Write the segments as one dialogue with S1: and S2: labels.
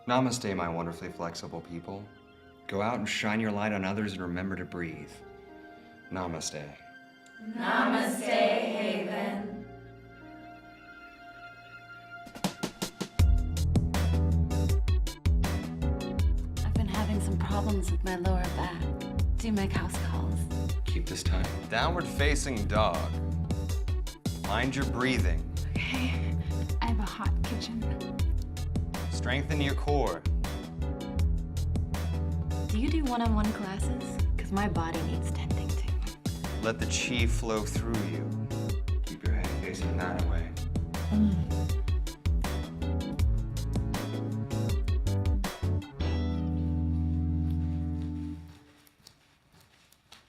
S1: Namaste, my wonderfully flexible people. Go out and shine your light on others and remember to breathe. Namaste.
S2: Namaste, Haven.
S3: I've been having some problems with my lower back. Do you make house calls?
S1: Keep this tight. Downward facing dog. Mind your breathing.
S3: Okay. I have a hot kitchen.
S1: Strengthen your core.
S3: Do you do one-on-one classes? Because my body needs tending to.
S1: Let the chi flow through you. Keep your head facing that way.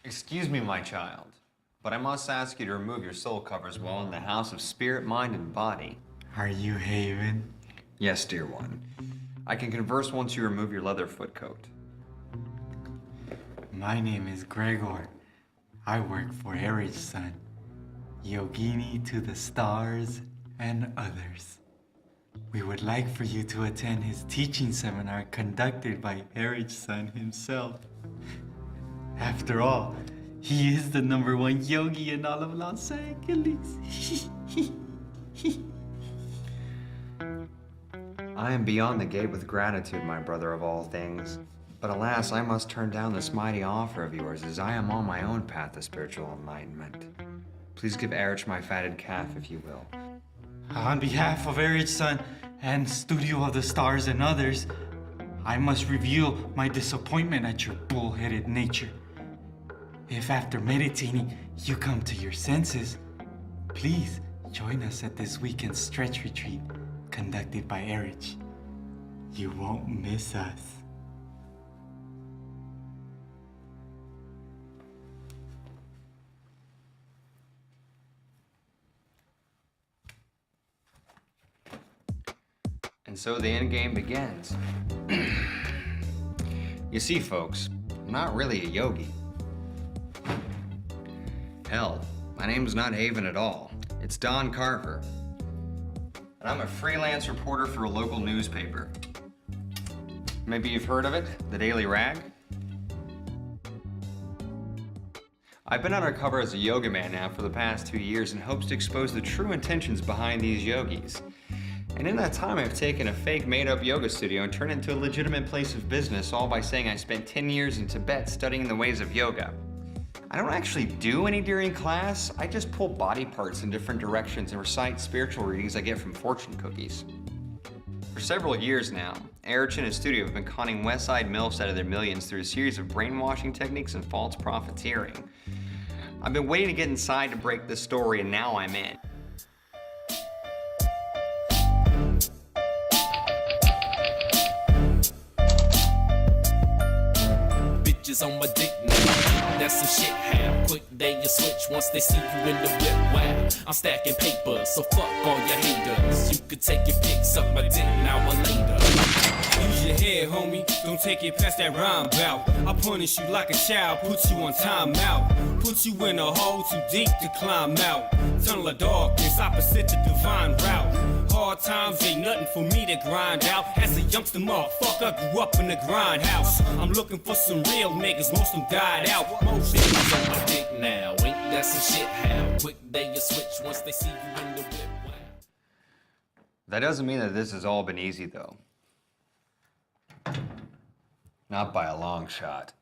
S1: Excuse me, my child, but I must ask you to remove your soul covers while in the house of spirit, mind, and body.
S4: Are you Haven?
S1: Yes, dear one. I can converse once you remove your leather foot coat.
S4: My name is Gregor. I work for Heritage Sun, Yogini to the stars, and others. We would like for you to attend his teaching seminar conducted by Heritage Sun himself. After all, he is the #1 yogi in all of Los Angeles.
S1: I am beyond the gate with gratitude, my brother of all things. But alas, I must turn down this mighty offer of yours, as I am on my own path to spiritual enlightenment. Please give Erich my fatted calf, if you will.
S4: On behalf of Heritage Sun and Studio of the Stars and others, I must reveal my disappointment at your bull-headed nature. If after meditating you come to your senses, please join us at this weekend stretch retreat conducted by Erich. You won't miss us.
S1: And so the end game begins. You see, folks, I'm not really a yogi. Hell, my name's not Haven at all. It's Don Carver. And I'm a freelance reporter for a local newspaper. Maybe you've heard of it, the Daily Rag? I've been undercover as a yoga man now for the past 2 years in hopes to expose the true intentions behind these yogis. And in that time, I've taken a fake made-up yoga studio and turned it into a legitimate place of business, all by saying I spent 10 years in Tibet studying the ways of yoga. I don't actually do any during class. I just pull body parts in different directions and recite spiritual readings I get from fortune cookies. For several years now, Erich and his studio have been conning West Side MILFs out of their millions through a series of brainwashing techniques and false profiteering. I've been waiting to get inside to break this story, and now I'm in.
S5: Bitches on my dick now. That's some shit how quick they you switch once they see you in the whip. Wow, I'm stacking paper, so fuck all your haters. You could take your pics, suck my dick an hour later. Use your head, homie. Don't take it past that rhyme bout. I punish you like a child, put you on timeout. Put you in a hole too deep to climb out. Tunnel of darkness, opposite the divine route. Hard times ain't nothing for me to grind out. As a youngster motherfucker, grew up in the grindhouse. I'm looking for some real niggas, most of them died out. Most niggas on my dick now. Ain't that some shit how quick they you switch once they see you in the whip. Wow.
S1: That doesn't mean that this has all been easy, though. Not by a long shot.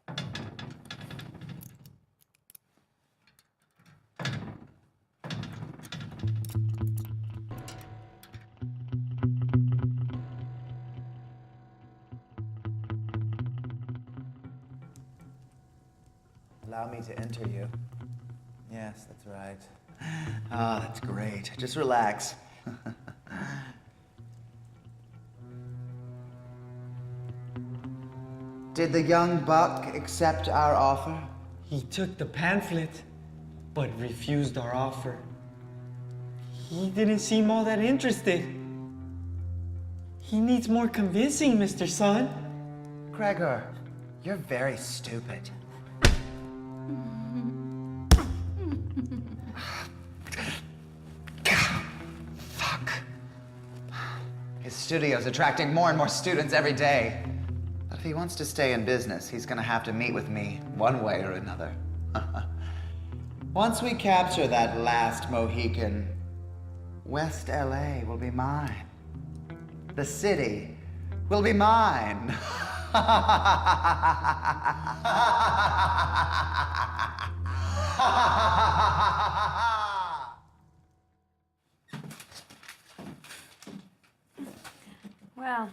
S6: Allow me to enter you. Yes, that's right. Ah, that's great. Just relax. Did the young buck accept our offer?
S4: He took the pamphlet, but refused our offer. He didn't seem all that interested. He needs more convincing, Mr. Sun.
S6: Gregor, you're very stupid. Fuck. His studio's attracting more and more students every day. But if he wants to stay in business, he's gonna have to meet with me one way or another. Once we capture that last Mohican, West LA will be mine. The city will be mine.
S7: Well,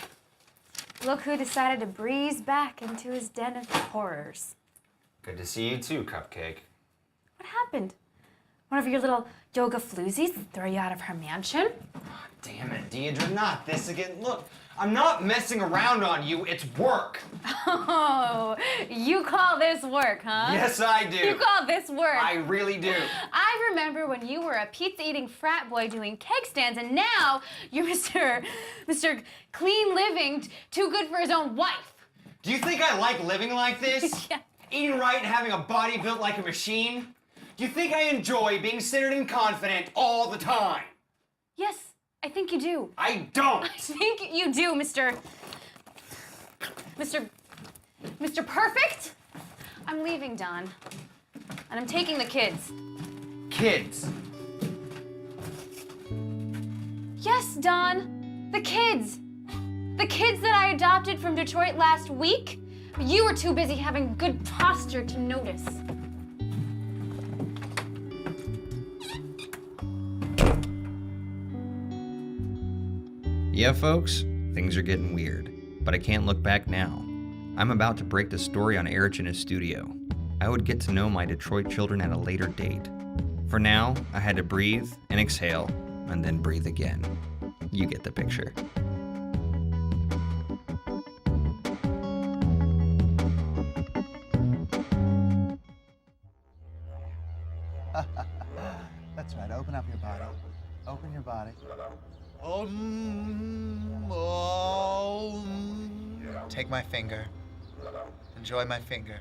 S7: look who decided to breeze back into his den of horrors.
S1: Good to see you too, Cupcake.
S7: What happened? One of your little yoga floozies throw you out of her mansion?
S1: Damn it, Deidre, not this again. Look, I'm not messing around on you, it's work.
S7: Oh, you call this work, huh?
S1: Yes, I do.
S7: You call this work?
S1: I really do.
S7: I remember when you were a pizza-eating frat boy doing keg stands, and now you're Mr. Clean Living, too good for his own wife.
S1: Do you think I like living like this?
S7: Yeah.
S1: Eating right and having a body built like a machine? Do you think I enjoy being centered and confident all the time?
S7: Yes, I think you do.
S1: I don't.
S7: I think you do, Mr. Perfect. I'm leaving, Don. And I'm taking the kids.
S1: Kids.
S7: Yes, Don. The kids. The kids that I adopted from Detroit last week. But you were too busy having good posture to notice.
S1: Yeah, folks, things are getting weird, but I can't look back now. I'm about to break the story on Erich in his studio. I would get to know my Detroit children at a later date. For now, I had to breathe and exhale, and then breathe again. You get the picture.
S6: That's right, open up your body. Open your body. Take my finger. Enjoy my finger.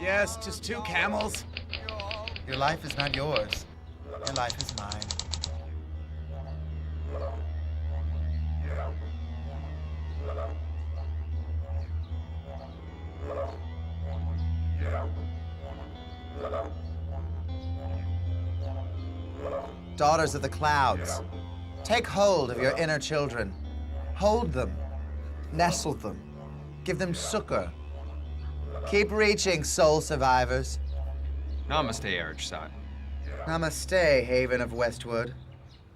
S8: Yes, just 2 camels.
S6: Your life is not yours. Your life is mine. Daughters of the clouds, take hold of your inner children. Hold them. Nestle them. Give them succor. Keep reaching, soul survivors.
S1: Namaste, Erich-san.
S6: Namaste, Haven of Westwood.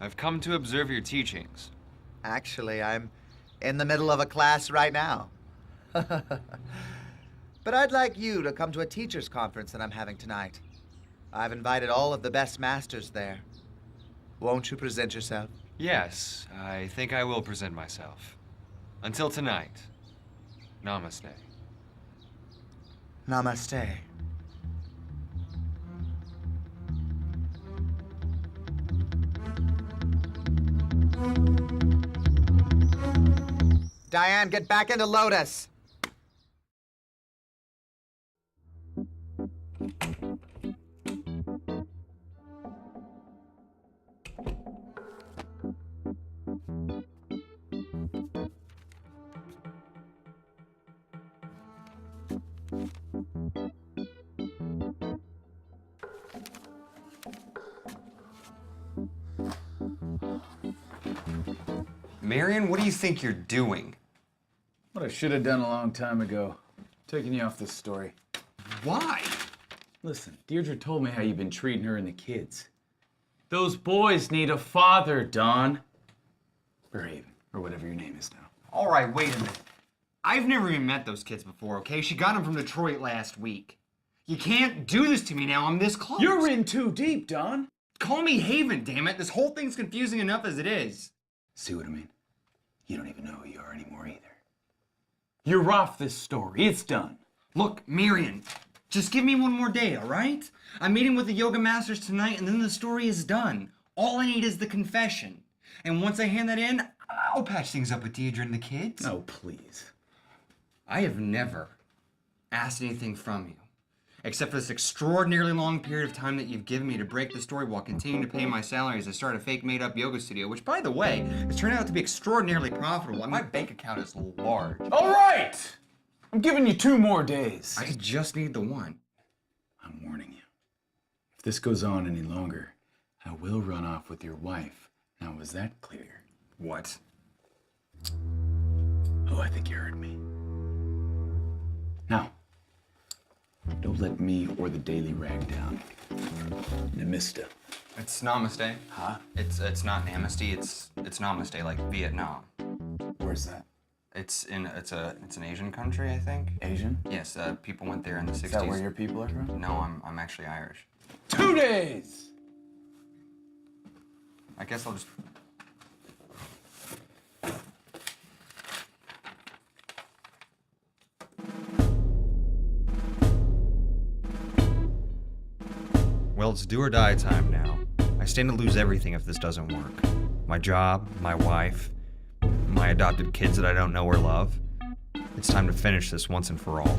S1: I've come to observe your teachings.
S6: Actually, I'm in the middle of a class right now. But I'd like you to come to a teacher's conference that I'm having tonight. I've invited all of the best masters there. Won't you present yourself?
S1: Yes, I think I will present myself. Until tonight, namaste.
S6: Namaste. Diane, get back into Lotus.
S1: Marion, what do you think you're doing?
S8: What I should have done a long time ago. Taking you off this story.
S1: Why?
S8: Listen, Deirdre told me how you've been treating her and the kids. Those boys need a father, Don. Or Haven, or whatever your name is now.
S1: All right, wait a minute. I've never even met those kids before, okay? She got them from Detroit last week. You can't do this to me now. I'm this close.
S8: You're in too deep, Don.
S1: Call me Haven, damn it. This whole thing's confusing enough as it is.
S8: See what I mean? You don't even know who you are anymore either. You're off this story. It's done.
S1: Look, Marion, just give me one more day, all right? I'm meeting with the yoga masters tonight, and then the story is done. All I need is the confession. And once I hand that in, I'll patch things up with Deidre and the kids.
S8: Oh, please.
S1: I have never asked anything from you. Except for this extraordinarily long period of time that you've given me to break the story while continuing to pay my salary as I start a fake made-up yoga studio, which, by the way, has turned out to be extraordinarily profitable, and my bank account is large.
S8: All right! I'm giving you 2 more days.
S1: I just need the one.
S8: I'm warning you. If this goes on any longer, I will run off with your wife. Now, was that clear?
S1: What?
S8: Oh, I think you heard me. Now, don't let me or the Daily rag down. Namaste.
S1: It's namaste.
S8: Huh?
S1: It's not amnesty. It's namaste, like Vietnam.
S8: Where's that?
S1: It's an Asian country, I think.
S8: Asian?
S1: Yes, people went there in the 60s.
S8: Is that where your people are from?
S1: No, I'm actually Irish.
S8: 2 days!
S1: I guess I'll just. Well, it's do or die time now. I stand to lose everything if this doesn't work. My job, my wife, my adopted kids that I don't know or love. It's time to finish this once and for all.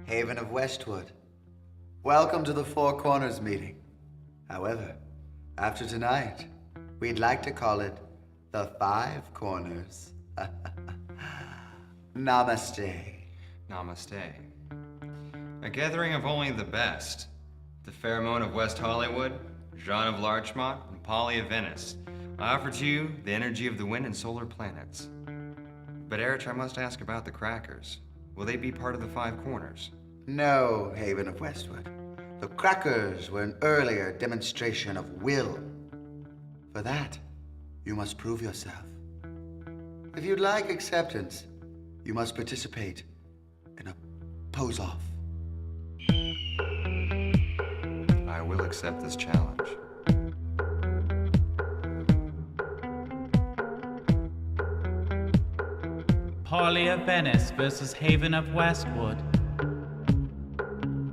S6: Haven of Westwood. Welcome to the Four Corners meeting. However, after tonight, we'd like to call it the Five Corners. Namaste.
S1: Namaste. A gathering of only the best. The Pheromone of West Hollywood, Jean of Larchmont, and Polly of Venice. I offer to you the energy of the wind and solar planets. But Erich, I must ask about the crackers. Will they be part of the Five Corners?
S6: No, Haven of Westwood. The crackers were an earlier demonstration of will. For that, you must prove yourself. If you'd like acceptance, you must participate in a pose-off.
S1: I will accept this challenge.
S9: Polly of Venice versus Haven of Westwood.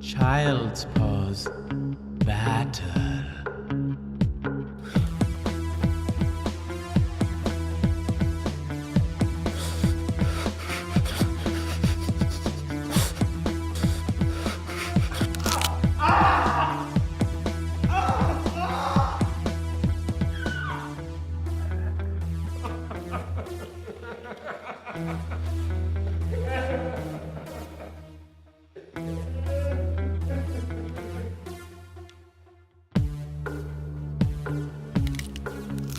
S9: Child's pose battle.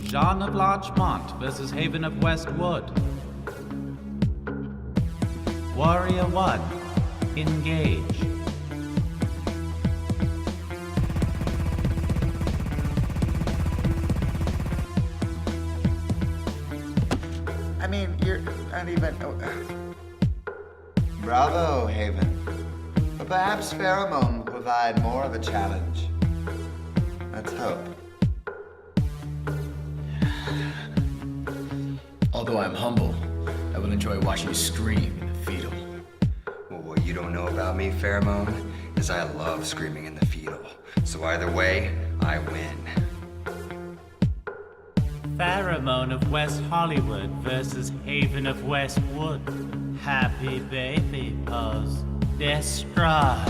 S9: Jean of Larchmont versus Haven of Westwood. Warrior 1, engage.
S6: I mean, you're not even... Bravo, Haven. But perhaps Pheromone will provide more of a challenge. Let's hope.
S10: Although I'm humble, I will enjoy watching you scream in the fetal.
S1: Well, what you don't know about me, Pheromone, is I love screaming in the fetal. So either way, I win.
S9: Pheromone of West Hollywood versus Haven of Westwood. Happy baby pose. Destroy.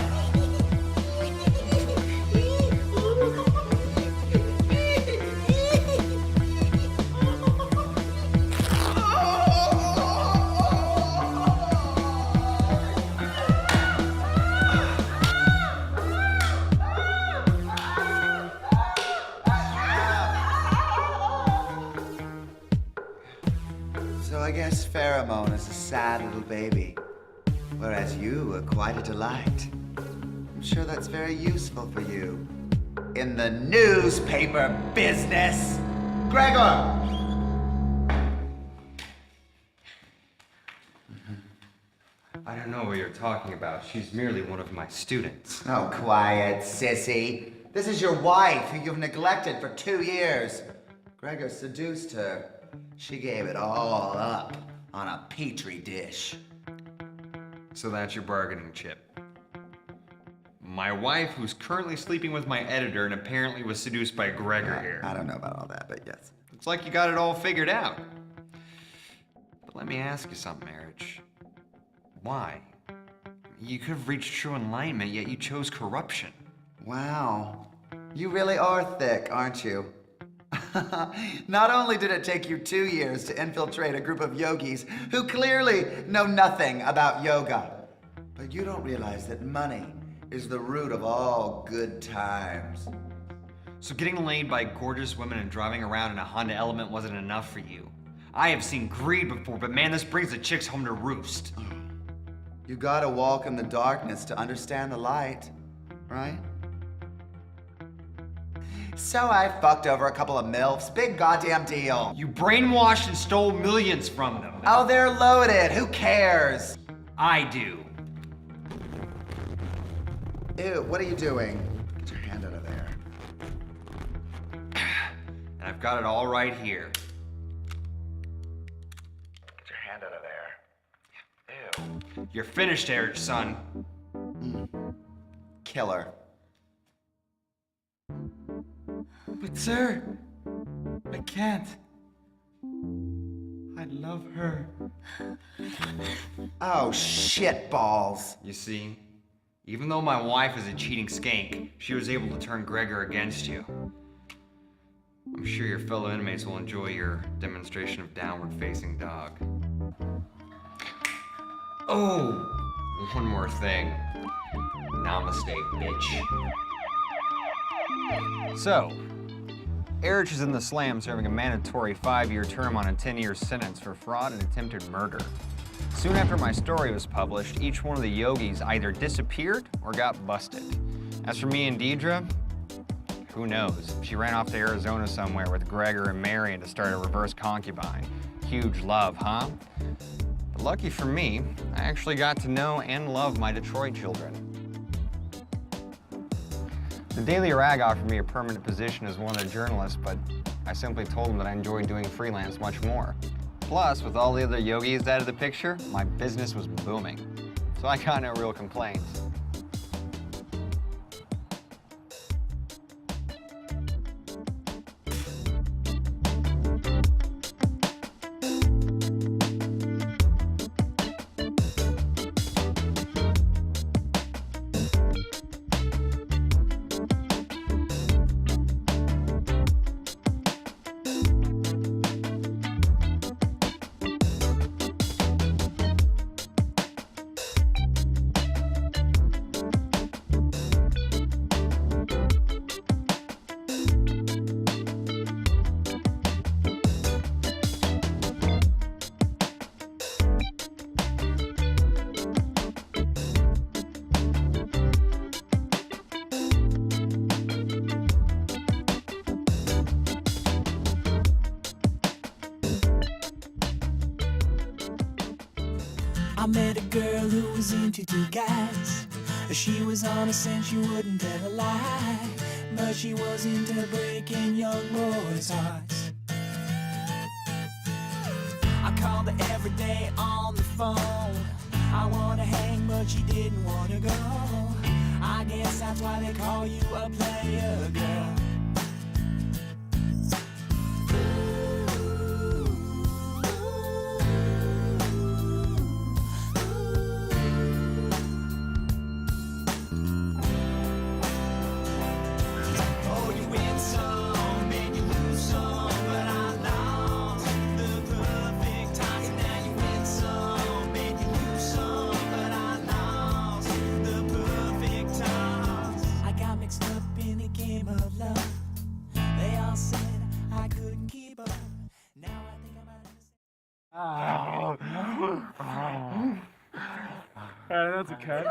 S6: So I guess Pheromone is a sad little baby, whereas you are quite a delight. I'm sure that's very useful for you in the newspaper business. Gregor,
S1: I don't know what you're talking about. She's merely one of my students.
S6: Oh, quiet, sissy. This is your wife who you've neglected for 2 years. Gregor seduced her. She gave it all up on a petri dish.
S1: So that's your bargaining chip. My wife, who's currently sleeping with my editor and apparently was seduced by Gregor here.
S6: I don't know about all that, but yes.
S1: Looks like you got it all figured out. But let me ask you something, Marriage. Why? You could have reached true enlightenment, yet you chose corruption.
S6: Wow. You really are thick, aren't you? Not only did it take you 2 years to infiltrate a group of yogis who clearly know nothing about yoga, but you don't realize that money is the root of all good times.
S1: So getting laid by gorgeous women and driving around in a Honda Element wasn't enough for you. I have seen greed before, but man, this brings the chicks home to roost.
S6: You gotta walk in the darkness to understand the light, right? So I fucked over a couple of MILFs. Big goddamn deal.
S1: You brainwashed and stole millions from them.
S6: Oh, they're loaded. Who cares?
S1: I do.
S6: Ew, what are you doing? Get your hand out of there.
S1: And I've got it all right here.
S6: Get your hand out of there. Ew.
S1: You're finished, Eric, son.
S6: Killer.
S4: But sir, I can't. I love her.
S6: Oh, shit balls.
S1: You see, even though my wife is a cheating skank, she was able to turn Gregor against you. I'm sure your fellow inmates will enjoy your demonstration of downward-facing dog. Oh, one more thing. Namaste, bitch. So, Erich is in the slam serving a mandatory 5-year term on a 10-year sentence for fraud and attempted murder. Soon after my story was published, each one of the yogis either disappeared or got busted. As for me and Deidre, who knows? She ran off to Arizona somewhere with Gregor and Marion to start a reverse concubine. Huge love, huh? But lucky for me, I actually got to know and love my Detroit children. The Daily Rag offered me a permanent position as one of their journalists, but I simply told them that I enjoyed doing freelance much more. Plus, with all the other yogis out of the picture, my business was booming. So I got no real complaints.
S11: I met a girl who was into 2 guys. She was honest and she wouldn't tell a lie, but she was into breaking young boys' hearts. I called her every day on the phone. I wanna hang, but she didn't wanna go. I guess that's why they call you a player girl.
S4: That's okay.